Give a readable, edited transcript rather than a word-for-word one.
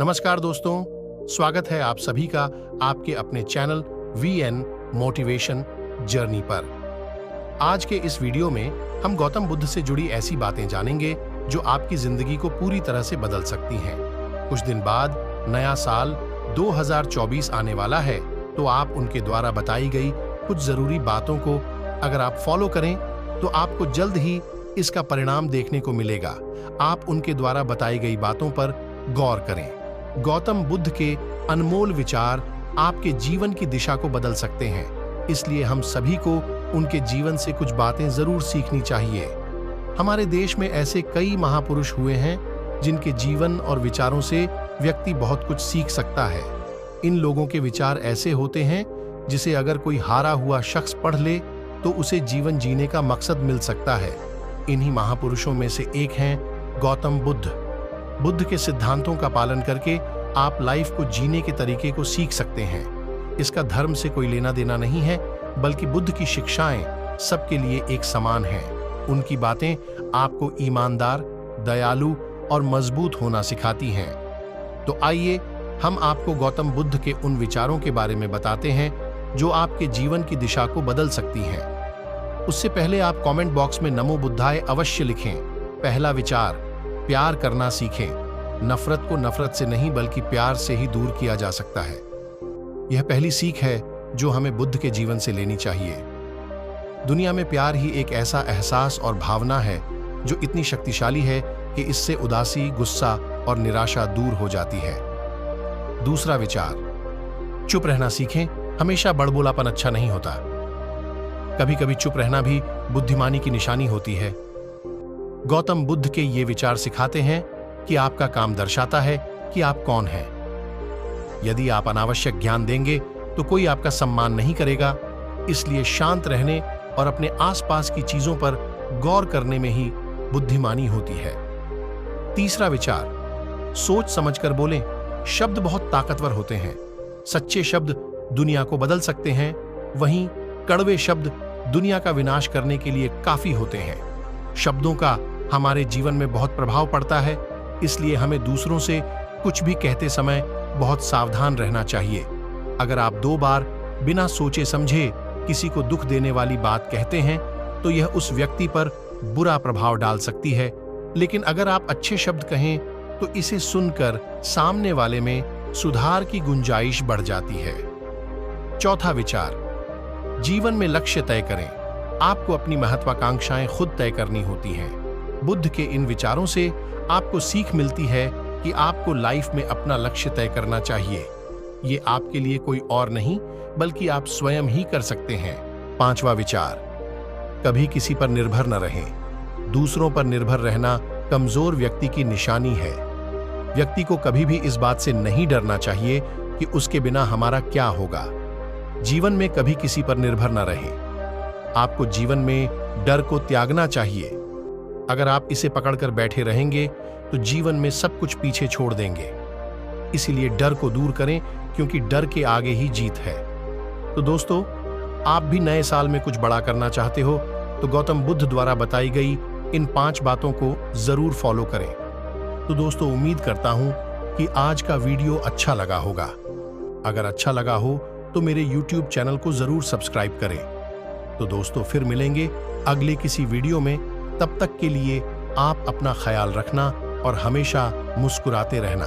नमस्कार दोस्तों, स्वागत है आप सभी का आपके अपने चैनल वीएन मोटिवेशन जर्नी पर। आज के इस वीडियो में हम गौतम बुद्ध से जुड़ी ऐसी बातें जानेंगे जो आपकी जिंदगी को पूरी तरह से बदल सकती हैं। कुछ दिन बाद नया साल 2024 आने वाला है, तो आप उनके द्वारा बताई गई कुछ जरूरी बातों को अगर आप फॉलो करें तो आपको जल्द ही इसका परिणाम देखने को मिलेगा। आप उनके द्वारा बताई गई बातों पर गौर करें। गौतम बुद्ध के अनमोल विचार आपके जीवन की दिशा को बदल सकते हैं, इसलिए हम सभी को उनके जीवन से कुछ बातें जरूर सीखनी चाहिए। हमारे देश में ऐसे कई महापुरुष हुए हैं जिनके जीवन और विचारों से व्यक्ति बहुत कुछ सीख सकता है। इन लोगों के विचार ऐसे होते हैं जिसे अगर कोई हारा हुआ शख्स पढ़ ले तो उसे जीवन जीने का मकसद मिल सकता है। इन्हीं महापुरुषों में से एक हैं गौतम बुद्ध। बुद्ध के सिद्धांतों का पालन करके आप लाइफ को जीने के तरीके को सीख सकते हैं। इसका धर्म से कोई लेना देना नहीं है, बल्कि बुद्ध की शिक्षाएं सबके लिए एक समान हैं। उनकी बातें आपको ईमानदार, दयालु और मजबूत होना सिखाती हैं। तो आइए हम आपको गौतम बुद्ध के उन विचारों के बारे में बताते हैं जो आपके जीवन की दिशा को बदल सकती हैं। उससे पहले आप कमेंट बॉक्स में नमो बुद्धाय अवश्य लिखें। पहला विचार, प्यार करना सीखें। नफरत को नफरत से नहीं बल्कि प्यार से ही दूर किया जा सकता है। यह पहली सीख है जो हमें बुद्ध के जीवन से लेनी चाहिए। दुनिया में प्यार ही एक ऐसा एहसास और भावना है जो इतनी शक्तिशाली है कि इससे उदासी, गुस्सा और निराशा दूर हो जाती है। दूसरा विचार, चुप रहना सीखें। हमेशा बड़बोलापन अच्छा नहीं होता। कभी कभी चुप रहना भी बुद्धिमानी की निशानी होती है। गौतम बुद्ध के ये विचार सिखाते हैं कि आपका काम दर्शाता है कि आप कौन हैं। यदि आप अनावश्यक ज्ञान देंगे तो कोई आपका सम्मान नहीं करेगा, इसलिए शांत रहने और अपने आसपास की चीजों पर गौर करने में ही बुद्धिमानी होती है। तीसरा विचार, सोच समझकर बोलें। शब्द बहुत ताकतवर होते हैं। सच्चे शब्द दुनिया को बदल सकते हैं, वहीं कड़वे शब्द दुनिया का विनाश करने के लिए काफी होते हैं। शब्दों का हमारे जीवन में बहुत प्रभाव पड़ता है, इसलिए हमें दूसरों से कुछ भी कहते समय बहुत सावधान रहना चाहिए। अगर आप 2 बार बिना सोचे समझे किसी को दुख देने वाली बात कहते हैं तो यह उस व्यक्ति पर बुरा प्रभाव डाल सकती है, लेकिन अगर आप अच्छे शब्द कहें तो इसे सुनकर सामने वाले में सुधार की गुंजाइश बढ़ जाती है। चौथा विचार, जीवन में लक्ष्य तय करें। आपको अपनी महत्वाकांक्षाएं खुद तय करनी होती हैं। बुद्ध के इन विचारों से आपको सीख मिलती है कि आपको लाइफ में अपना लक्ष्य तय करना चाहिए। ये आपके लिए कोई और नहीं बल्कि आप स्वयं ही कर सकते हैं। पांचवा विचार, कभी किसी पर निर्भर न रहें। दूसरों पर निर्भर रहना कमजोर व्यक्ति की निशानी है। व्यक्ति को कभी भी इस बात से नहीं डरना चाहिए कि उसके बिना हमारा क्या होगा। जीवन में कभी किसी पर निर्भर न रहें। आपको जीवन में डर को त्यागना चाहिए। अगर आप इसे पकड़कर बैठे रहेंगे तो जीवन में सब कुछ पीछे छोड़ देंगे। इसीलिए डर को दूर करें, क्योंकि डर के आगे ही जीत है। तो दोस्तों, आप भी नए साल में कुछ बड़ा करना चाहते हो तो गौतम बुद्ध द्वारा बताई गई इन 5 बातों को जरूर फॉलो करें। तो दोस्तों, उम्मीद करता हूं कि आज का वीडियो अच्छा लगा होगा। अगर अच्छा लगा हो तो मेरे YouTube चैनल को जरूर सब्सक्राइब करें। तो दोस्तों, फिर मिलेंगे अगले किसी वीडियो में। तब तक के लिए आप अपना ख्याल रखना और हमेशा मुस्कुराते रहना।